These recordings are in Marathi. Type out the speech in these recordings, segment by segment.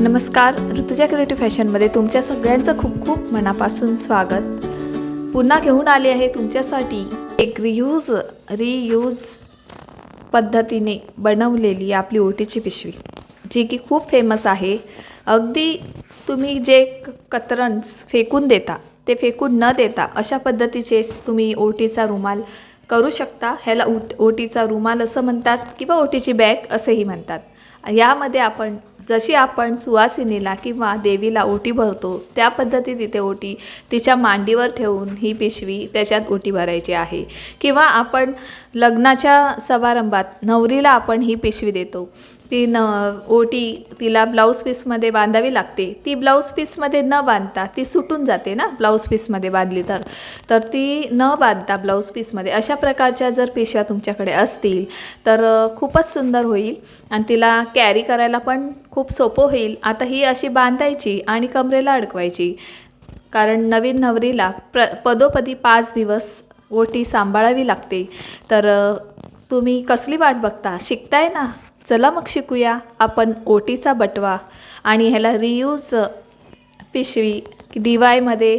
नमस्कार, ऋतुजा क्रिएटिव्ह फॅशनमध्ये तुमच्या सगळ्यांचं खूप खूप मनापासून स्वागत. पुन्हा घेऊन आले आहे तुमच्यासाठी एक रियूज पद्धतीने बनवलेली आपली ओटीची पिशवी, जी की खूप फेमस आहे. अगदी तुम्ही जे कतरण फेकून देता ते फेकून न देता अशा पद्धतीचेच तुम्ही ओटीचा रुमाल करू शकता. ह्याला ओटीचा रुमाल असं म्हणतात किंवा ओटीची बॅग असेही म्हणतात. यामध्ये आपण जशी आपण सुवासिनीला किंवा देवीला ओटी भरतो त्या पद्धतीत इथे ओटी तिच्या मांडीवर ठेवून ही पिशवी त्याच्यात ओटी भरायची आहे. किंवा आपण लग्नाच्या समारंभात नवरीला आपण ही पिशवी देतो. ती ओटी तिला ब्लाऊज पीसमध्ये बांधावी लागते. ती ब्लाऊज पीसमध्ये न बांधता ती सुटून जाते ना, ब्लाऊज पीसमध्ये बांधली तर ती न बांधता ब्लाऊज पीसमध्ये अशा प्रकारच्या जर पिशव्या तुमच्याकडे असतील तर खूपच सुंदर होईल आणि तिला कॅरी करायला पण खूप सोपं होईल. आता ही अशी बांधायची आणि कमरेला अडकवायची, कारण नवीन नवरीला पदोपदी 5 दिवस ओटी सांभाळावी लागते. तर तुम्ही कसली वाट बघता? शिकताय ना, चला मग शिकूया आपण ओटीचा बटवा. आणि ह्याला रियूज पिशवी DIYमध्ये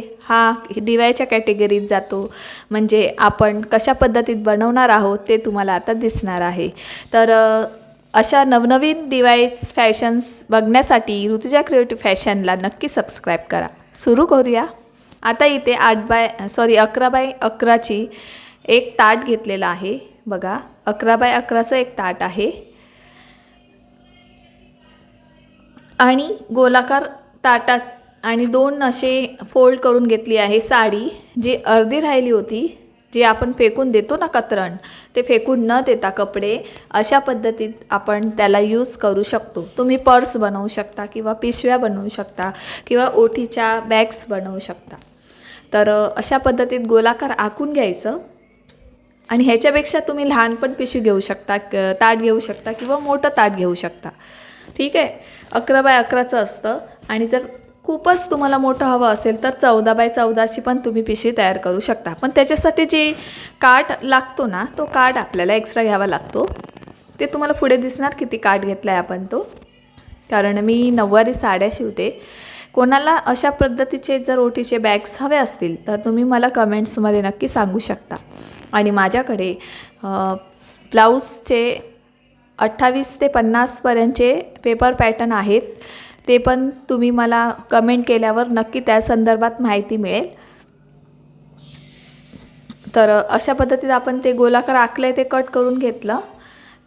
DIYच्या कॅटेगरीत जातो. म्हणजे आपण कशा पद्धतीत बनवणार आहोत ते तुम्हाला आता दिसणार आहे. तर अशा नवनवीन DIY फॅशन्स बघण्यासाठी ऋतुजा क्रिएटिव्ह फॅशनला नक्की सबस्क्राईब करा. सुरू करूया. आता इथे 11 बाय 11ची एक ताट घेतलेला आहे. बघा, 11 बाय 11चं एक ताट आहे आणि गोलाकार ताटात आणि 2 असे फोल्ड करून घेतली आहे साडी, जी अर्धी राहिली होती, जी आपण फेकून देतो ना कतरण, ते फेकून न देता कपडे अशा पद्धतीत आपण त्याला यूज करू शकतो. तुम्ही पर्स बनवू शकता किंवा पिशव्या बनवू शकता किंवा ओठीच्या बॅग्स बनवू शकता. तर अशा पद्धतीत गोलाकार आखून घ्यायचं आणि ह्याच्यापेक्षा तुम्ही लहान पण पिशवी घेऊ शकता, ताट घेऊ शकता किंवा मोठं ताट घेऊ शकता. ठीक आहे. 11 बाय 11चं असतं आणि जर खूपच तुम्हाला मोठं हवं असेल तर 14 बाय 14ची पण तुम्ही पिशवी तयार करू शकता. पण त्याच्यासाठी जी काठ लागतो ना, तो काठ आपल्याला एक्स्ट्रा घ्यावा लागतो. ते तुम्हाला पुढे दिसणार किती काठ घेतला आहे आपण तो, कारण मी नऊवारी साड्या शिवते. कोणाला अशा पद्धतीचे जर ओटीचे बॅग्स हवे असतील तर तुम्ही मला कमेंट्समध्ये नक्की सांगू शकता. आणि माझ्याकडे ब्लाऊजचे 28 ते 50पर्यंतचे पेपर पॅटर्न आहेत. ते पण तुम्ही मला कमेंट केल्यावर नक्की त्या संदर्भात माहिती मिळेल. तर अशा पद्धतीत आपण ते गोलाकार आखले, ते कट करून घेतलं.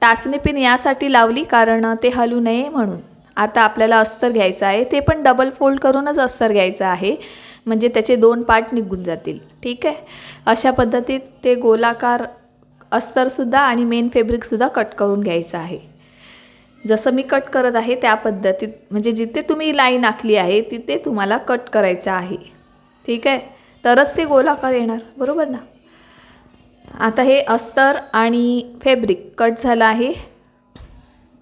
टाचणी पिन यासाठी लावली कारण ते हलू नये म्हणून. आता आपल्याला अस्तर घ्यायचं आहे, ते पण डबल फोल्ड करूनच अस्तर घ्यायचं आहे, म्हणजे त्याचे 2 पार्ट निघून जातील. ठीक आहे. अशा पद्धतीत ते गोलाकार अस्तरसुद्धा आणि मेन फॅब्रिकसुद्धा कट करून घ्यायचं आहे. जसं मी कट करत आहे त्या पद्धतीत, म्हणजे जिथे तुम्ही लाईन आखली आहे तिथे तुम्हाला कट करायचं आहे. ठीक आहे. तरच ते गोलाकार येणार, बरोबर ना. आता हे अस्तर आणि फॅब्रिक कट झालं आहे,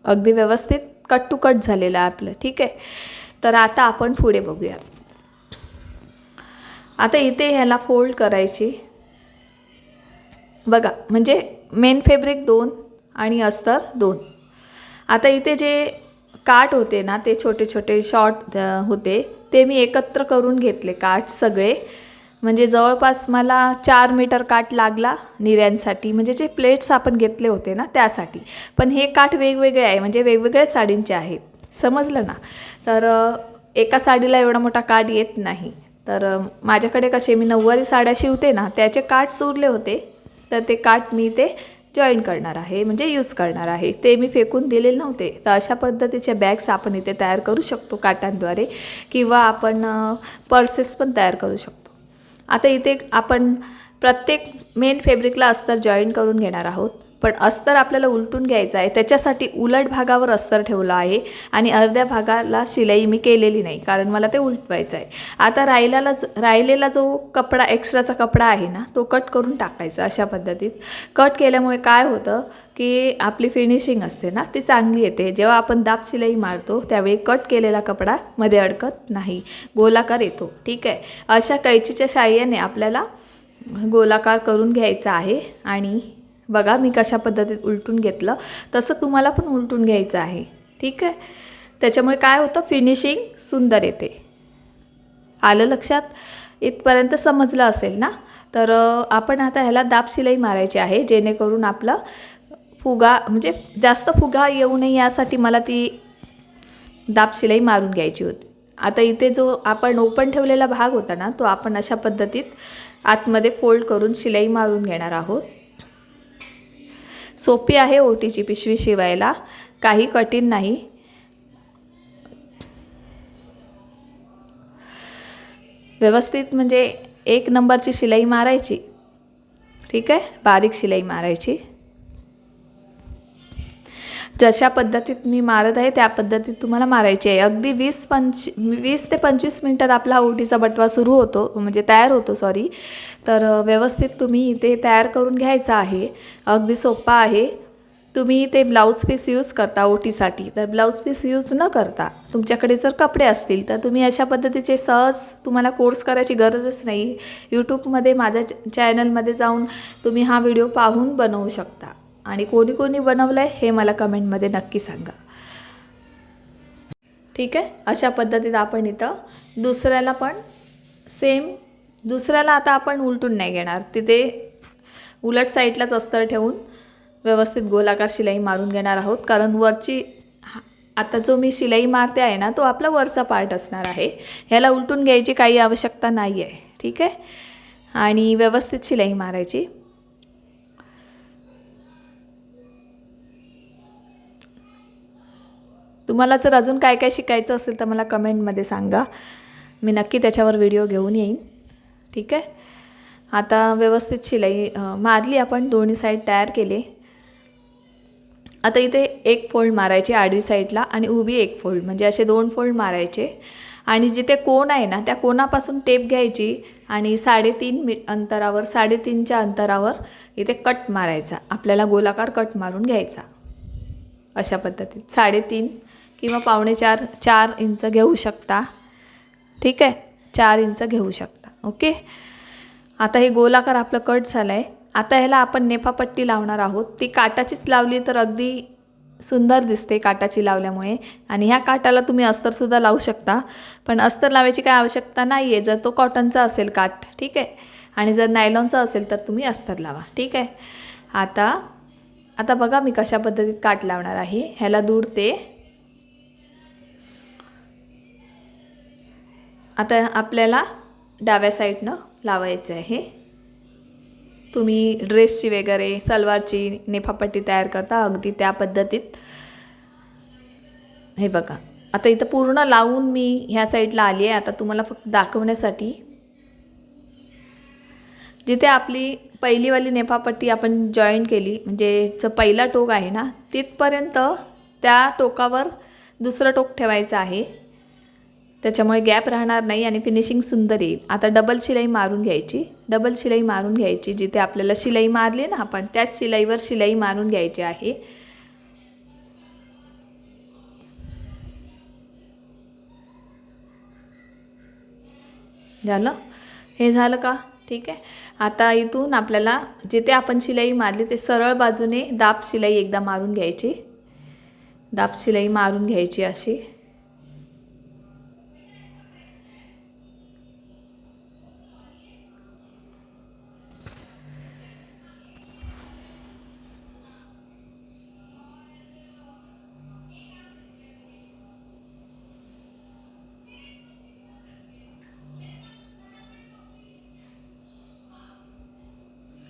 अगदी व्यवस्थित कट टू कट झालेलं आहे आपलं. ठीक आहे. तर आता आपण पुढे बघूया. आता इथे ह्याला फोल्ड करायची. बघा, म्हणजे मेन फॅब्रिक 2 आणि अस्तर 2. आता इथे जे काठ होते ना, ते छोटे छोटे शॉर्ट होते, ते मी एकत्र करून घेतले काठ सगळे. म्हणजे जवळपास मला 4 मीटर काठ लागला निर्यांसाठी, म्हणजे जे प्लेट्स आपण घेतले होते ना त्यासाठी. पण हे काठ वेगवेगळे आहे, म्हणजे वेगवेगळ्या साडींचे आहेत, समजलं ना. तर एका साडीला एवढा मोठा काठ येत नाही. तर माझ्याकडे कसे मी नऊवारी साड्या शिवते ना, त्याचे काठ उरले होते, तर ते काठ मी ते जॉईन करणार आहे, म्हणजे यूज करणार आहे. ते मी फेकून दिलेले नव्हते. तर अशा पद्धतीच्या बॅग्स आपण इथे तयार करू शकतो काठांद्वारे, किंवा आपण पर्सेस पण तयार करू शकतो. आता इथे आपण प्रत्येक मेन फॅब्रिकला अस्तर जॉईन करून घेणार आहोत. पण अस्तर आपल्याला उलटून घ्यायचं आहे, त्याच्यासाठी उलट भागावर अस्तर ठेवलं आहे आणि अर्ध्या भागाला शिलाई मी केलेली नाही, कारण मला ते उलटवायचं आहे. आता राहिलेला जो कपडा, एक्स्ट्राचा कपडा आहे ना, तो कट करून टाकायचा. अशा पद्धतीत कट केल्यामुळे काय होतं की आपली फिनिशिंग असते ना, ती चांगली येते. जेव्हा आपण दाब शिलाई मारतो त्यावेळी कट केलेला कपडा मध्ये अडकत नाही, गोलाकार येतो. ठीक आहे. अशा कैचीच्या साहाय्याने आपल्याला गोलाकार करून घ्यायचा आहे. आणि बघा, मी कशा पद्धतीत उलटून घेतलं तसं तुम्हाला पण उलटून घ्यायचं आहे. ठीक आहे. त्याच्यामुळे काय होतं, फिनिशिंग सुंदर येते. आलं लक्षात? इथपर्यंत समजलं असेल ना? तर आपण आता ह्याला दाब शिलाई मारायची आहे, जेणेकरून आपला फुगा म्हणजे जास्त फुगा येऊ नये यासाठी मला ती दाब शिलाई मारून घ्यायची होती. आता इथे जो आपण ओपन ठेवलेला भाग होता ना, तो आपण अशा पद्धतीत आतमध्ये फोल्ड करून शिलाई मारून घेणार आहोत. सोपी आहे ओटीची पिशवी शिवायला, काही कठीण नाही. व्यवस्थित म्हणजे एक नंबरची शिलाई मारायची. ठीक आहे, बारीक शिलाई मारायची. जशा पद्धतीत मी मारत आहे त्या पद्धतीत तुम्हाला मारायची आहे. अगदी 20 ते 25 मिनटात आपला ओटीचा बटवा सुरू होतो, म्हणजे तयार होतो सॉरी. तर व्यवस्थित तुम्ही इथे तयार करून घ्यायचा आहे. अगदी सोपा आहे. तुम्ही ते ब्लाऊज पीस यूज करता ओटीसाठी, तर ब्लाऊज पीस यूज न करता तुमच्याकडे जर कपडे असतील तर तुम्ही अशा पद्धतीचे सहज, तुम्हाला कोर्स करायची गरजच नाही. यूट्यूबमध्ये माझ्या चॅनलमध्ये जाऊन तुम्ही हा व्हिडिओ पाहून बनवू शकता. आणि कोणी कोणी बनवलं आहे हे मला कमेंटमध्ये नक्की सांगा. ठीक आहे, अशा पद्धतीत आपण इथं दुसऱ्याला पण सेम, दुसऱ्याला आता आपण उलटून नाही घेणार, तिथे उलट साईडलाच अस्तर ठेवून व्यवस्थित गोलाकार शिलाई मारून घेणार आहोत. कारण वरची आता जो मी शिलाई मारते आहे ना, तो आपला वरचा पार्ट असणार आहे. ह्याला उलटून घ्यायची काही आवश्यकता नाही आहे. ठीक आहे, आणि व्यवस्थित शिलाई मारायची. तुम्हाला जर अजून काय काय शिकायचं असेल तर मला कमेंटमध्ये सांगा, मी नक्की त्याच्यावर व्हिडिओ घेऊन येईन. ठीक आहे, आता व्यवस्थित शिलाई मारली आपण, दोन्ही साईड तयार केले. आता इथे एक फोल्ड मारायची आडवी साईडला आणि उभी एक फोल्ड, म्हणजे असे 2 फोल्ड मारायचे. आणि जिथे कोण आहे ना, त्या कोणापासून टेप घ्यायची आणि 3.5 अंतरावर, 3.5च्या अंतरावर इथे कट मारायचा. आपल्याला गोलाकार कट मारून घ्यायचा अशा पद्धतीत. 3.5 किंवा 4.25 इंच घेऊ शकता. ठीक आहे, 4 इंच घेऊ शकता. ओके, आता हे गोलाकार आपलं कट झालं आहे. आता ह्याला आपण नेफापट्टी लावणार आहोत. ती काटाचीच लावली तर अगदी सुंदर दिसते काटाची लावल्यामुळे. आणि ह्या काटाला तुम्ही अस्तरसुद्धा लावू शकता, पण अस्तर लावायची काय आवश्यकता नाही आहे जर तो कॉटनचा असेल काठ. ठीक आहे, आणि जर नायलॉनचा असेल तर तुम्ही अस्तर लावा. ठीक आहे, आता बघा मी कशा पद्धतीत काठ लावणार आहे. ह्याला दूरते. आता आपल्याला डाव्या साईडनं लावायचं आहे. तुम्ही ड्रेसची वगैरे सलवारची नेफापट्टी तयार करता अगदी त्या पद्धतीत. हे बघा, आता इथं पूर्ण लावून मी ह्या साईडला आली आहे. आता तुम्हाला फक्त दाखवण्यासाठी, जिथे आपली पहिलीवाली नेफापट्टी आपण जॉईंट केली, म्हणजे जो पहिला टोक आहे ना, तिथपर्यंत त्या टोकावर दुसरं टोक ठेवायचं आहे. त्याच्यामुळे गॅप राहणार नाही आणि फिनिशिंग सुंदर येईल. आता डबल शिलाई मारून घ्यायची. डबल शिलाई मारून घ्यायची, जिथे आपल्याला शिलाई मारली ना आपण, त्याच शिलाईवर शिलाई मारून घ्यायची आहे. झालं, हे झालं का? ठीक आहे, आता इथून आपल्याला जिथे आपण शिलाई मारली ते सरळ बाजूने दाब शिलाई एकदा मारून घ्यायची. दाब शिलाई मारून घ्यायची अशी.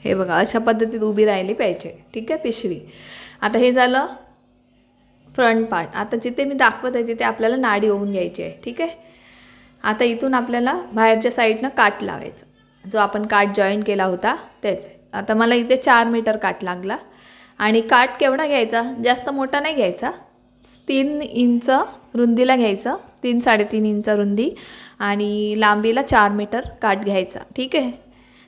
हे बघा, अशा पद्धतीत उभी राहिली पाहिजे. ठीक आहे, पिशवी. आता हे झालं फ्रंट पार्ट. आता जिथे मी दाखवत आहे तिथे आपल्याला नाडी होऊन घ्यायची आहे. ठीक आहे, आता इथून आपल्याला बाहेरच्या साईडनं काठ लावायचं, जो आपण काठ जॉईंट केला होता तेच. आता मला इथे 4 मीटर काठ लागला. आणि काठ केवढा घ्यायचा, जास्त मोठा नाही घ्यायचा, 3 इंच रुंदीला घ्यायचं, 3-3.5 इंच रुंदी आणि लांबीला 4 मीटर काठ घ्यायचा. ठीक आहे,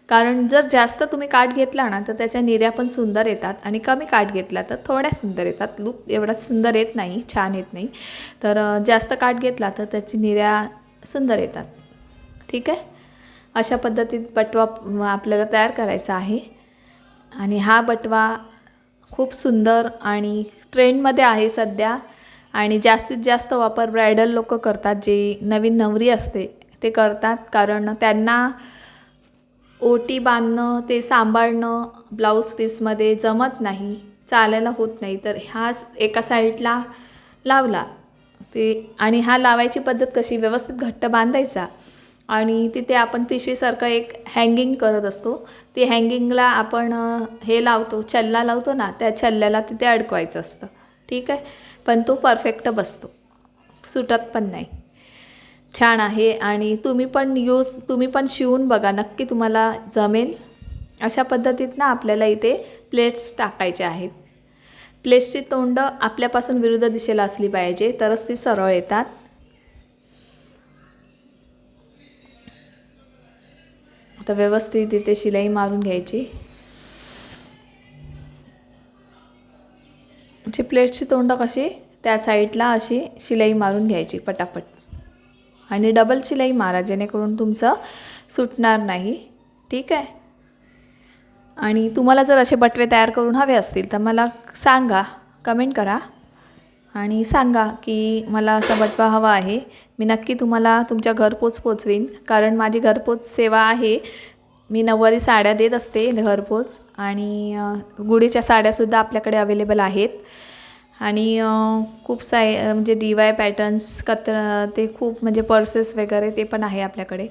कारण जर जास्त तुम्ही काठ घेतला ना तर त्याच्या निर्या पण सुंदर येतात, आणि कमी काठ घेतला तर थोड्या सुंदर येतात. लुक एवढा सुंदर येत नाही, छान येत नाही. तर जास्त काठ घेतला तर त्याची निर्या सुंदर येतात. ठीक आहे, अशा पद्धतीत बटवा आपल्याला तयार करायचा आहे. आणि हा बटवा खूप सुंदर आणि ट्रेंडमध्ये आहे सध्या. आणि जास्तीत जास्त वापर ब्रायडल लोक करतात, जे नवीन नवरी असते ते करतात, कारण त्यांना ओटी बांधणं ते सांभाळणं ब्लाऊज पीसमध्ये जमत नाही, चालायला होत नाही. तर ह्या एका साईडला लावला ते, आणि हा लावायची पद्धत कशी, व्यवस्थित घट्ट बांधायचा आणि तिथे आपण पिशवीसारखं एक हँगिंग करत असतो. ते हँगिंगला आपण हे लावतो, छल्ला लावतो ना, त्या छल्ल्याला तिथे अडकवायचं असतं. ठीक आहे, पण तो परफेक्ट बसतो, सुटत पण नाही. छान आहे. आणि तुम्ही पण शिवून बघा, नक्की तुम्हाला जमेल. अशा पद्धतीत ना आपल्याला इथे प्लेट्स टाकायचे आहेत. प्लेट्सची तोंड आपल्यापासून विरुद्ध दिशेला असली पाहिजे, तरच ती सरळ येतात. आता व्यवस्थित इथे शिलाई मारून घ्यायची. जी प्लेटची तोंड कशी त्या साईडला अशी शिलाई मारून घ्यायची पटापट, आणि डबल शिलाई मारा, जेणेकरून तुमचं सुटणार नाही. ठीक आहे. आणि तुम्हाला जर असे बटवे तयार करून हवे असतील तर मला सांगा, कमेंट करा आणि सांगा की मला असा बटवा हवा आहे. मी नक्की तुम्हाला तुमच्या घरपोच पोचवीन, कारण माझी घरपोच सेवा आहे. मी नऊवारी साड्या देत असते घरपोच, आणि गुढीच्या साड्यासुद्धा आपल्याकडे अवेलेबल आहेत. आणि खूप म्हणजे DY पॅटर्न्स ते खूप म्हणजे पर्सेस वगैरे ते पण आहे आपल्याकडे.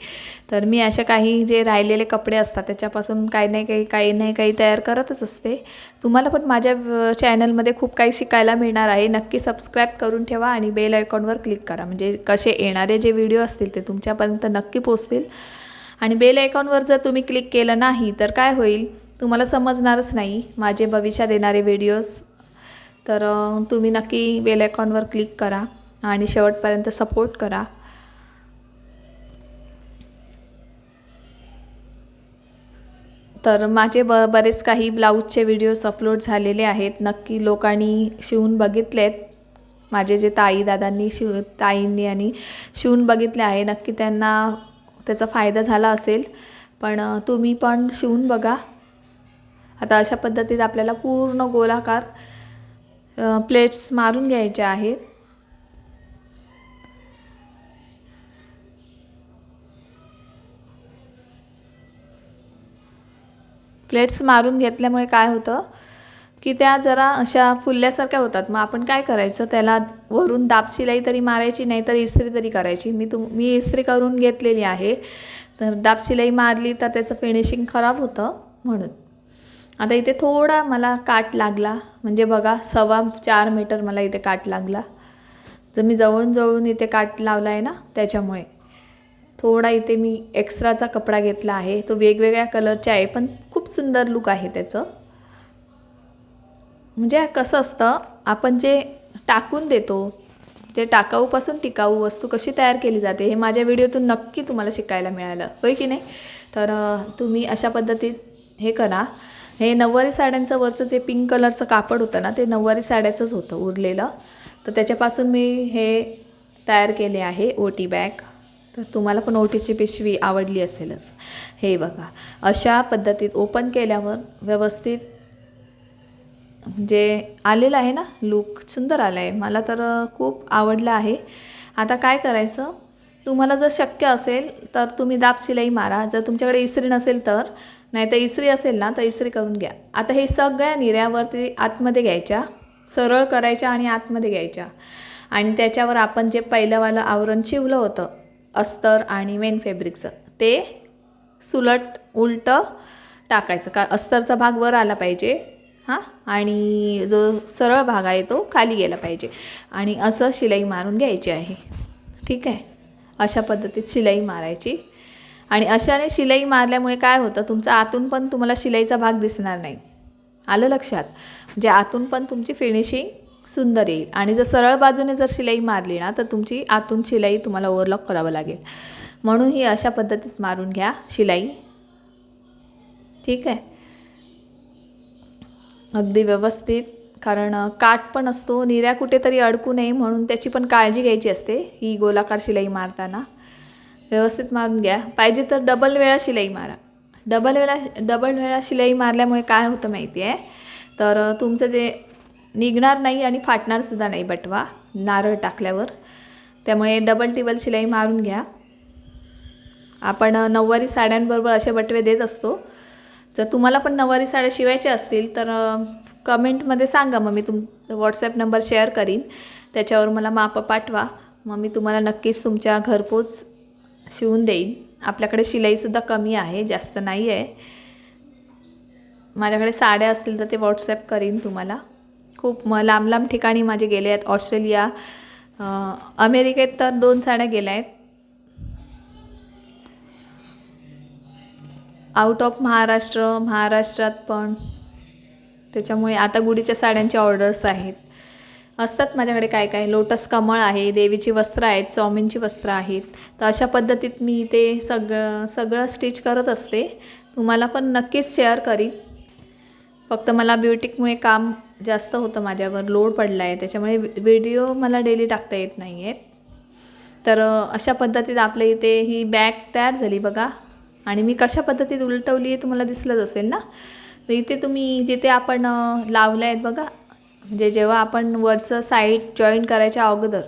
तर मी अशा काही जे राहिलेले कपडे असतात त्याच्यापासून काही नाही काही तयार करतच असते. तुम्हाला पण माझ्या चॅनलमध्ये खूप काही शिकायला मिळणार आहे. नक्की सबस्क्राईब करून ठेवा आणि बेल आयकॉनवर क्लिक करा, म्हणजे कसे येणारे जे व्हिडिओ असतील ते तुमच्यापर्यंत नक्की पोचतील. आणि बेल आयकॉनवर जर तुम्ही क्लिक केलं नाही तर काय होईल, तुम्हाला समजणारच नाही माझे भविष्यात येणारे व्हिडिओज. तर तुम्ही नक्की बेल आयकॉनवर क्लिक करा आणि शेवटपर्यंत सपोर्ट करा. तर माझे बरेच काही ब्लाऊजचे व्हिडिओज अपलोड झालेले आहेत. नक्की लोकांनी शिवून बघितलेत, माझे जे ताईंनी आणि शिवून बघितले आहे. नक्की त्यांना त्याचा फायदा झाला असेल, पण तुम्ही पण शिवून बघा. आता अशा पद्धतीत आपल्याला पूर्ण गोलाकार प्लेट्स मारून घ्यायच्या आहेत. प्लेट्स मारून घेतल्यामुळे काय होतं की त्या जरा अशा फुलल्यासारख्या होतात. मग आपण काय करायचं, त्याला वरून दाब शिलाई तरी मारायची, नाही तर इस्त्री तरी करायची. मी इस्त्री करून घेतलेली आहे. तर दाब शिलाई मारली तर त्याचं फिनिशिंग खराब होतं म्हणून. आता इथे थोडा मला काट लागला, म्हणजे बघा 4.25 मीटर मला इथे काट लागला. जर मी जवळून इथे काट लावला आहे ना, त्याच्यामुळे थोडा इथे मी एक्स्ट्राचा कपडा घेतला आहे. तो वेगवेगळ्या कलरचा आहे, पण खूप सुंदर लुक आहे त्याचं. म्हणजे कसं असतं, आपण जे टाकून देतो, जे टाकाऊपासून टिकाऊ वस्तू कशी तयार केली जाते, हे माझ्या व्हिडिओतून नक्की तुम्हाला शिकायला मिळालं, होय की नाही. तर तुम्ही अशा पद्धतीत हे करा. हे नऊवारी साड्यांचं वरचं जे पिंक कलरचं कापड होतं ना, ते नऊवारी साड्याचंच होतं उरलेलं. तर त्याच्यापासून मी हे तयार केले आहे ओटी बॅग. तर तुम्हाला पण ओटीची पिशवी आवडली असेलच. हे बघा, अशा पद्धतीत ओपन केल्यावर व्यवस्थित म्हणजे आलेलं आहे ना, लूक सुंदर आला आहे. मला तर खूप आवडलं आहे. आता काय करायचं, तुम्हाला जर शक्य असेल तर तुम्ही दाब शिलाई मारा. जर तुमच्याकडे इस्त्री नसेल तर, नाही तर इस्त्री असेल ना तर इस्त्री करून घ्या. आता हे सगळ्या निर्यावरती आतमध्ये घ्यायच्या, सरळ करायच्या आणि आतमध्ये घ्यायच्या. आणि त्याच्यावर आपण जे पहिलंवालं आवरण शिवलं होतं अस्तर आणि मेन फॅब्रिकचं, ते सुलट उलटं टाकायचं. का अस्तरचा भाग वर आला पाहिजे हां, आणि जो सरळ भाग आहे तो खाली गेला पाहिजे. आणि असं शिलाई मारून घ्यायची आहे. ठीक आहे, अशा पद्धतीत शिलाई मारायची. आणि अशाने शिलाई मारल्यामुळे काय होतं, तुमचा आतून पण तुम्हाला शिलाईचा भाग दिसणार नाही. आलं लक्षात, म्हणजे आतून पण तुमची फिनिशिंग सुंदर येईल. आणि जर सरळ बाजूने जर शिलाई मारली ना, तर तुमची आतून शिलाई तुम्हाला ओव्हरलॉक करावं लागेल. म्हणून ही अशा पद्धतीत मारून घ्या शिलाई. ठीक आहे, अगदी व्यवस्थित, कारण काठ पण असतो, निर्या कुठेतरी अडकू नये म्हणून त्याची पण काळजी घ्यायची असते. ही गोलाकार शिलाई मारताना व्यवस्थित मारून घ्या. पाहिजे तर डबल वेळा शिलाई मारा. डबल वेळा शिलाई मारल्यामुळे काय होतं माहिती आहे, तर तुमचं जे निघणार नाही आणि फाटणारसुद्धा नाही बटवा. नारळ टाकल्यावर, त्यामुळे डबल टिबल शिलाई मारून घ्या. आपण नऊवारी साड्यांबरोबर असे बटवे देत असतो. जर तुम्हाला पण नऊवारी साड्या शिवायच्या असतील तर कमेंटमध्ये सांगा, मग मी व्हॉट्सॲप नंबर शेअर करीन, त्याच्यावर मला मापं पाठवा, मग मी तुम्हाला नक्कीच तुमच्या घरपोच शिवून देईन. आपल्याकडे शिलाईसुद्धा कमी आहे, जास्त नाही आहे. माझ्याकडे साड्या असतील तर ते व्हॉट्सॲप करीन तुम्हाला. खूप लांब लांब ठिकाणी माझे गेले आहेत. ऑस्ट्रेलिया, अमेरिकेत तर 2 साड्या गेल्या आहेत. आउट ऑफ महाराष्ट्रात पण. त्याच्यामुळे आता गुढीच्या साड्यांचे ऑर्डर्स असतात माझ्याकडे. काय काय लोटस कमळ आहे, देवीची वस्त्र आहेत, स्वामींची वस्त्र आहेत. तर अशा पद्धतीत मी ते सगळं स्टिच करत असते. तुम्हाला पण नक्कीच शेअर करीन. फक्त मला ब्युटिकमुळे काम जास्त होतं, माझ्यावर लोड पडला आहे, त्याच्यामुळे व्हिडिओ मला डेली टाकता येत नाही आहेत. तर अशा पद्धतीत आपल्या इथे ही बॅग तयार झाली बघा. आणि मी कशा पद्धतीत उलटवली आहे तुम्हाला दिसलंच असेल ना. तर इथे तुम्ही जिथे आपण लावले आहेत बघा, म्हणजे जेव्हा आपण वरचं साईड जॉईन करायच्या अगोदर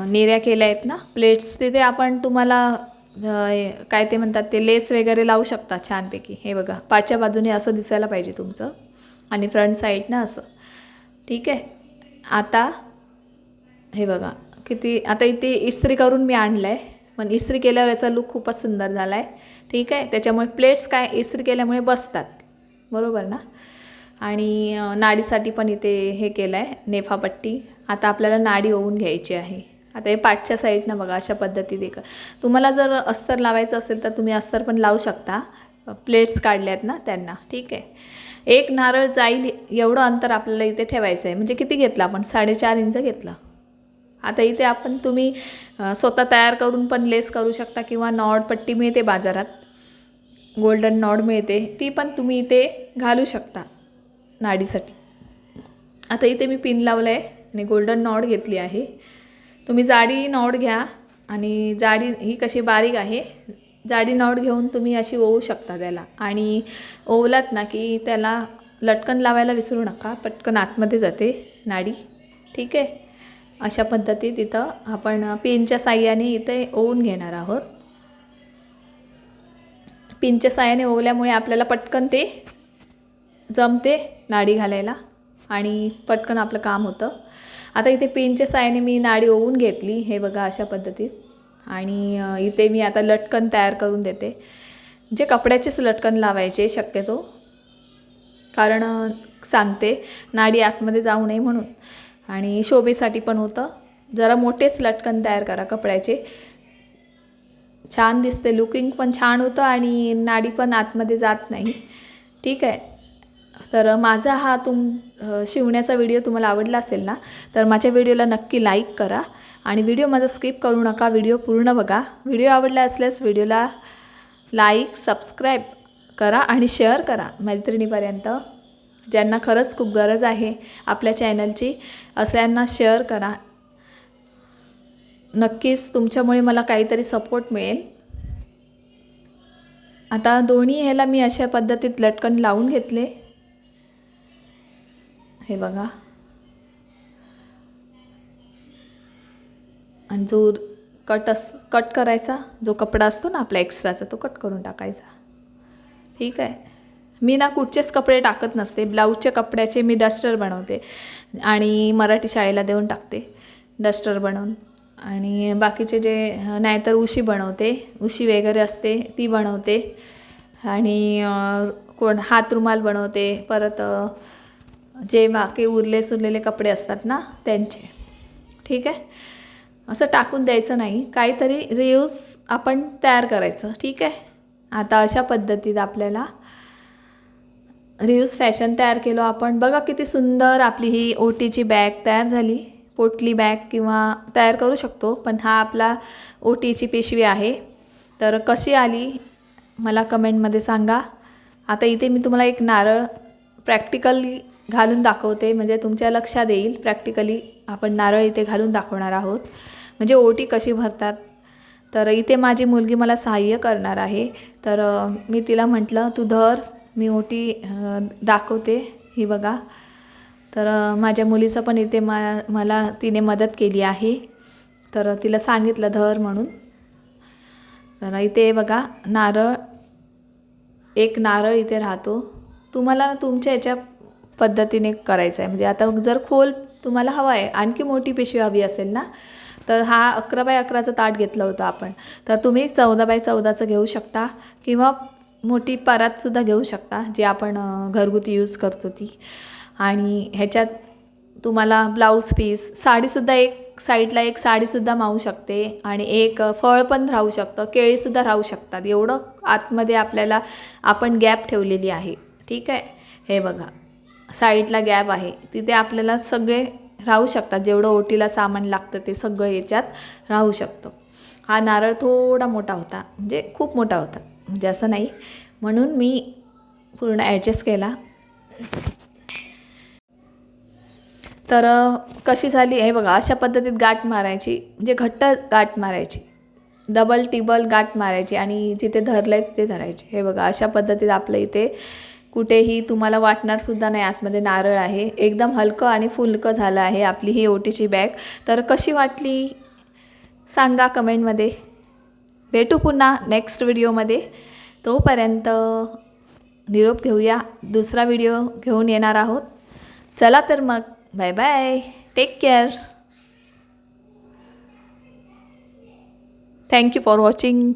नेऱ्या केल्या आहेत ना प्लेट्स, तिथे आपण तुम्हाला काय ते म्हणतात ते लेस वगैरे लावू शकता छानपैकी. हे बघा, पाठच्या बाजूने असं दिसायला पाहिजे तुमचं आणि फ्रंट साईडनं असं. ठीक आहे. आता हे बघा किती, आता इथे इस्त्री करून मी आणलं आहे, पण इस्त्री केल्यावर याचा लुक खूपच सुंदर झाला आहे. ठीक आहे. त्याच्यामुळे प्लेट्स काय इस्त्री केल्यामुळे बसतात, बरोबर ना. आणि नाडीसाठी पण इथे हे केलं आहे नेफापट्टी. आता आपल्याला नाडी ओवून घ्यायची आहे. आता हे पाठच्या साईडनं बघा अशा पद्धतीने. तुम्हाला जर अस्तर लावायचं असेल तर तुम्ही अस्तर पण लावू शकता, प्लेट्स काढल्यात ना त्यांना. ठीक आहे. एक नारळ जाईल एवढं अंतर आपल्याला इथे ठेवायचं आहे. म्हणजे किती घेतलं आपण, 4.5 इंच घेतलं. आता इथे आपण तुम्ही स्वतः तयार करून पण लेस करू शकता, किंवा नॉड पट्टी मिळते बाजारात, गोल्डन नॉड मिळते, ती पण तुम्ही इथे घालू शकता नाडीसाठी. आता इथे मी पिन लावलं आहे आणि गोल्डन नॉड घेतली आहे. तुम्ही जाडी नॉड घ्या, आणि जाडी ही कशी बारीक आहे, जाडी नॉड घेऊन तुम्ही अशी ओवू शकता त्याला. आणि ओवलात ना की त्याला लटकन लावायला विसरू नका, पटकन आतमध्ये जाते नाडी. ठीक आहे. अशा पद्धतीत इथं आपण पिनच्या साह्याने इथे ओवून घेणार आहोत. पिनच्या साह्याने ओवल्यामुळे आपल्याला पटकन ते जमते नाडी घालायला आणि पटकन आपलं काम होतं. आता इथे पिनच्या साह्याने मी नाडी ओवून घेतली, हे बघा अशा पद्धतीत. आणि इथे मी आता लटकन तयार करून देते. जे कपड्याचेच लटकन लावायचे शक्यतो, कारण सांगते नाडी आतमध्ये जाऊ नये म्हणून. आणि शोभेसाठी पण होतं. जरा मोठेच लटकन तयार करा कपड्याचे, छान दिसते, लुकिंग पण छान होतं आणि नाडी पण आतमध्ये जात नाही. ठीक आहे. तर माझा हा शिवण्याचा व्हिडिओ तुम्हाला आवडला असेल ना, तर माझ्या व्हिडिओला नक्की लाईक करा आणि व्हिडिओ माझा स्किप करू नका, व्हिडिओ पूर्ण बघा. व्हिडिओ आवडला असल्यास व्हिडिओला लाईक, सबस्क्राईब करा आणि शेअर करा मैत्रिणीपर्यंत. ज्यांना खरंच खूप गरज आहे आपल्या चॅनलची, अशांना शेअर करा. नक्कीच तुमच्यामुळे मला काहीतरी सपोर्ट मिळेल. आता दोन्ही ह्याला मी अशा पद्धतीत लटकन लावून घेतले, हे बघा. आणि जो कट करायचा जो कपडा असतो ना आपला एक्स्ट्राचा, तो कट करून टाकायचा. ठीक आहे. मी ना कुठचेच कपडे टाकत नसते. ब्लाऊजच्या कपड्याचे मी डस्टर बनवते आणि मराठी शाळेला देऊन टाकते डस्टर बनवून. आणि बाकीचे जे नाहीतर उशी बनवते, उशी वगैरे असते ती बनवते. आणि कोण हातरुमाल बनवते. परत जे बाकी उरलेले कपडे असतात ना त्यांचे. ठीक आहे. असं टाकून द्यायचं नाही, काहीतरी रियूज आपण तयार करायचं. ठीक आहे. आता अशा पद्धतीत आपल्याला रियूज फॅशन तयार केलो आपण. बघा किती सुंदर आपली ही ओटीची बॅग तयार झाली. पोटली बॅग किंवा तयार करू शकतो, पण हा आपला ओटीची पिशवी आहे. तर कशी आली मला कमेंटमध्ये सांगा. आता इथे मी तुम्हाला एक नारळ प्रॅक्टिकली घालून दाखवते, म्हणजे तुमच्या लक्षात येईल. प्रॅक्टिकली आपण नारळ इथे घालून दाखवणार आहोत, म्हणजे ओटी कशी भरतात. तर इथे माझी मुलगी मला सहाय्य करणार आहे. तर मी तिला म्हटलं तू धर, मी ओटी दाखवते. ही बघा तर माझ्या मुलीचं पण इथे मला तिने मदत केली आहे. तर तिला सांगितलं धर म्हणून. तर इथे बघा नारळ, एक नारळ इथे राहतो. तुम्हाला ना तुमच्या याच्या पद्धतीने करायचं आहे. म्हणजे आता जर खोल तुम्हाला हवा आहे, आणखी मोठी पिशवी हवी असेल ना, तर हा 11x11चं ताट घेतलं होतं आपण. तर तुम्ही 14x14चं घेऊ शकता किंवा मोठी परातसुद्धा घेऊ शकता, जी आपण घरगुती यूज करतो ती. आणि ह्याच्यात तुम्हाला ब्लाऊज पीस, साडीसुद्धा एक साईडला एक साडीसुद्धा मावू शकते आणि एक फळ पण राहू शकतं, केळीसुद्धा राहू शकतात. एवढं आतमध्ये आपल्याला आपण गॅप ठेवलेली आहे. ठीक आहे, हे बघा साईडला गॅप आहे, तिथे आपल्याला सगळे राहू शकतात. जेवढं ओटीला सामान लागतं ते सगळं याच्यात राहू शकतं. हा नारळ थोडा मोठा होता, म्हणजे खूप मोठा होता, म्हणजे असं नाही, म्हणून मी पूर्ण ॲडजस्ट केला. तर कशी झाली हे बघा, अशा पद्धतीत गाठ मारायची, म्हणजे घट्ट गाठ मारायची, डबल टिबल गाठ मारायची आणि जिथे धरलं आहे तिथे धरायची. हे बघा अशा पद्धतीत आपलं इथे कुठेही तुम्हाला वाटणारसुद्धा नाही आतमध्ये नारळ आहे. एकदम हलकं आणि फुलकं झालं आहे आपली ही ओटीची बॅग. तर कशी वाटली सांगा कमेंटमध्ये. भेटू पुन्हा नेक्स्ट व्हिडिओमध्ये. तोपर्यंत निरोप घेऊया, दुसरा व्हिडिओ घेऊन येणार आहोत. चला तर मग, bye bye, take care. Thank you for watching.